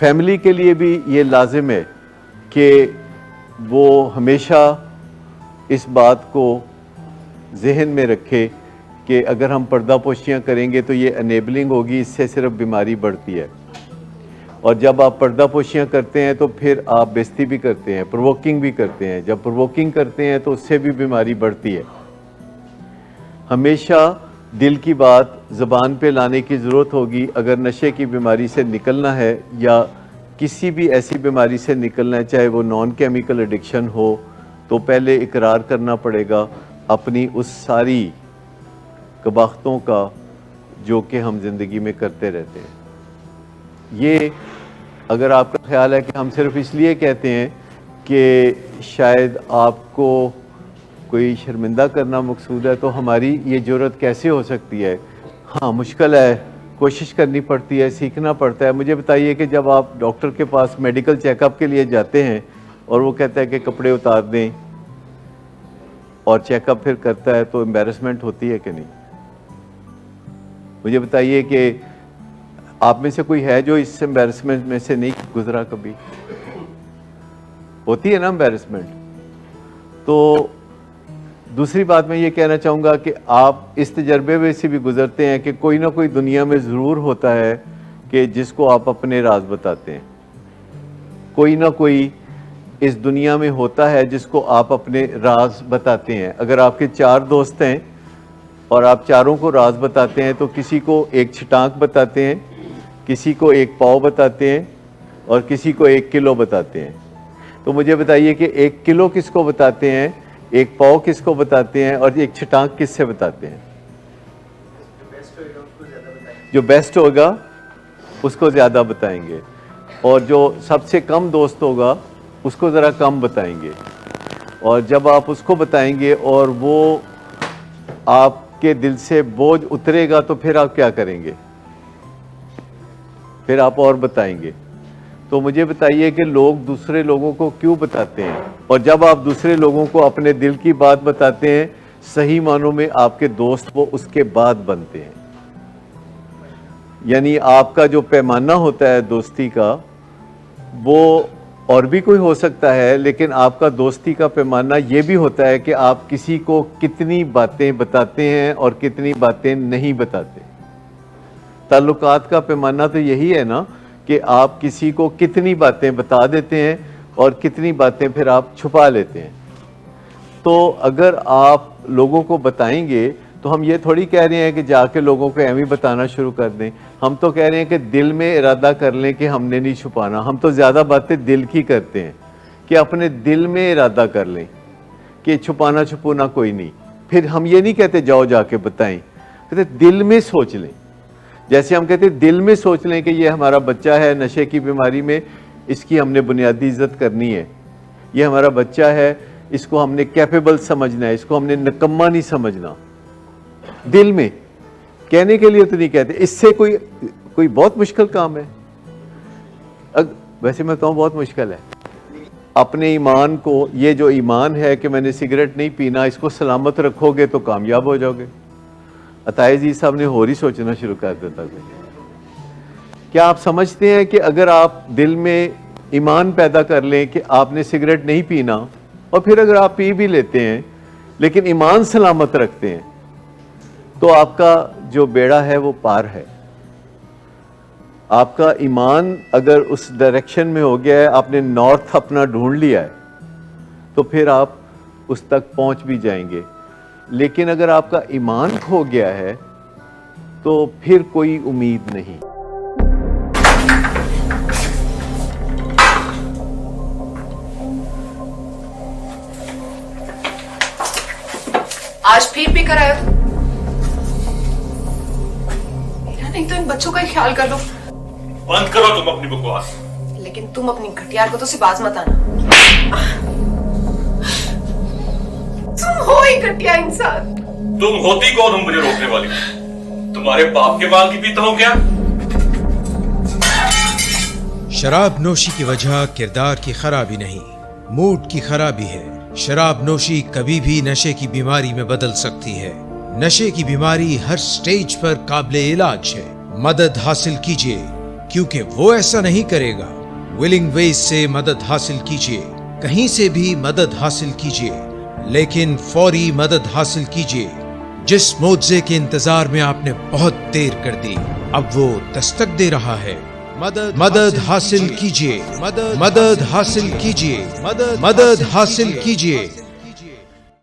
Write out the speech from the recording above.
Family के लिए भी ये लाजिम है कि वो हमेशा इस बात को जहन में रखे कि अगर हम पर्दापोशियाँ करेंगे तो ये अनेबलिंग होगी, इससे सिर्फ बीमारी बढ़ती है। और जब आप पर्दापोशियाँ करते हैं तो फिर आप बेइज्जती भी करते हैं, प्रोवोकिंग भी करते हैं। जब प्रोवोकिंग करते हैं तो उससे भी बीमारी बढ़ती है। हमेशा दिल की बात ज़बान पे लाने की ज़रूरत होगी। अगर नशे की बीमारी से निकलना है या किसी भी ऐसी बीमारी से निकलना है, चाहे वो नॉन केमिकल एडिक्शन हो, तो पहले इकरार करना पड़ेगा अपनी उस सारी कबाख्तों का जो कि हम ज़िंदगी में करते रहते हैं। ये अगर आपका ख्याल है कि हम सिर्फ इसलिए कहते हैं कि शायद आपको कोई शर्मिंदा करना मकसूद है, तो हमारी ये जुर्रत कैसे हो सकती है? हाँ, मुश्किल है, कोशिश करनी पड़ती है, सीखना पड़ता है। मुझे बताइए कि जब आप डॉक्टर के पास मेडिकल चेकअप के लिए जाते हैं और वो कहता है कि कपड़े उतार दें और चेकअप फिर करता है, तो एम्बैरेसमेंट होती है कि नहीं? मुझे बताइए कि आप में से कोई है जो इस एम्बैरेसमेंट में से नहीं गुजरा? कभी होती है ना एम्बैरेसमेंट। तो दूसरी बात मैं ये कहना चाहूँगा कि आप इस तजर्बे में से भी गुजरते हैं कि कोई ना कोई दुनिया में ज़रूर होता है कि जिसको आप अपने राज बताते हैं। कोई ना कोई इस दुनिया में होता है जिसको आप अपने राज बताते हैं। अगर आपके 4 दोस्त हैं और आप चारों को राज बताते हैं, तो किसी को एक छटाक बताते हैं, किसी को 1 पाव बताते हैं और किसी को 1 किलो बताते हैं। तो मुझे बताइए कि 1 किलो किसको बताते हैं, 1 पाव किसको बताते हैं और 1 छटाक किससे बताते हैं? जो बेस्ट होगा उसको ज़्यादा बताएंगे, और जो सबसे कम दोस्त होगा उसको ज़रा कम बताएंगे। और जब आप उसको बताएंगे और वो आपके दिल से बोझ उतरेगा, तो फिर आप क्या करेंगे? फिर आप और बताएंगे। तो मुझे बताइए कि लोग दूसरे लोगों को क्यों बताते हैं? और जब आप दूसरे लोगों को अपने दिल की बात बताते हैं, सही मानों में आपके दोस्त वो उसके बाद बनते हैं। यानी आपका जो पैमाना होता है दोस्ती का, वो और भी कोई हो सकता है, लेकिन आपका दोस्ती का पैमाना ये भी होता है कि आप किसी को कितनी बातें बताते हैं और कितनी बातें नहीं बताते। ताल्लुकात का पैमाना तो यही है ना कि आप किसी को कितनी बातें बता देते हैं और कितनी बातें फिर आप छुपा लेते हैं। तो अगर आप लोगों को बताएंगे, तो हम ये थोड़ी कह रहे हैं कि जाके लोगों को एवं ही बताना शुरू कर दें। हम तो कह रहे हैं कि दिल में इरादा कर लें कि हमने नहीं छुपाना। हम तो ज़्यादा बातें दिल की करते हैं कि अपने दिल में इरादा कर लें कि छुपाना छुपाना कोई नहीं। फिर हम ये नहीं कहते जाओ जाके बताएं, कहते दिल में सोच लें। जैसे हम कहते हैं दिल में सोच लें कि ये हमारा बच्चा है नशे की बीमारी में, इसकी हमने बुनियादी इज्जत करनी है। ये हमारा बच्चा है, इसको हमने कैपेबल समझना है, इसको हमने निकम्मा नहीं समझना। दिल में कहने के लिए तो नहीं कहते। इससे कोई बहुत मुश्किल काम है। वैसे मैं बताऊँ बहुत मुश्किल है। अपने ईमान को, ये जो ईमान है कि मैंने सिगरेट नहीं पीना, इसको सलामत रखोगे तो कामयाब हो जाओगे। अताए जी साहब ने और ही सोचना शुरू कर देता था। क्या आप समझते हैं कि अगर आप दिल में ईमान पैदा कर लें कि आपने सिगरेट नहीं पीना, और फिर अगर आप पी भी लेते हैं लेकिन ईमान सलामत रखते हैं, तो आपका जो बेड़ा है वो पार है। आपका ईमान अगर उस डायरेक्शन में हो गया है, आपने नॉर्थ अपना ढूंढ लिया है, तो फिर आप उस तक पहुंच भी जाएंगे। लेकिन अगर आपका ईमान खो गया है तो फिर कोई उम्मीद नहीं। आज फिर पी कर आए हो? नहीं तो इन बच्चों का ही ख्याल कर लो। बंद करो तुम अपनी बकवास। लेकिन तुम अपनी घटियार को तो से बाज मत आना। तुम हो ही घटिया इंसान। तुम होती कौन हो मुझे रोकने वाली? तुम्हारे बाप के बाल की पीता हूं क्या? शराब नोशी की वजह किरदार की खराबी नहीं, मूड की खराबी है। शराब नोशी कभी भी नशे की बीमारी में बदल सकती है। नशे की बीमारी हर स्टेज पर काबिले इलाज है। मदद हासिल कीजिए क्योंकि वो ऐसा नहीं करेगा। विलिंग वेज से मदद हासिल कीजिए, कहीं से भी मदद हासिल कीजिए, लेकिन फौरी मदद हासिल कीजिए। जिस मोज़े के इंतजार में आपने बहुत देर कर दी, अब वो दस्तक दे रहा है। मदद हासिल कीजिए, मदद हासिल कीजिए, मदद हासिल कीजिए।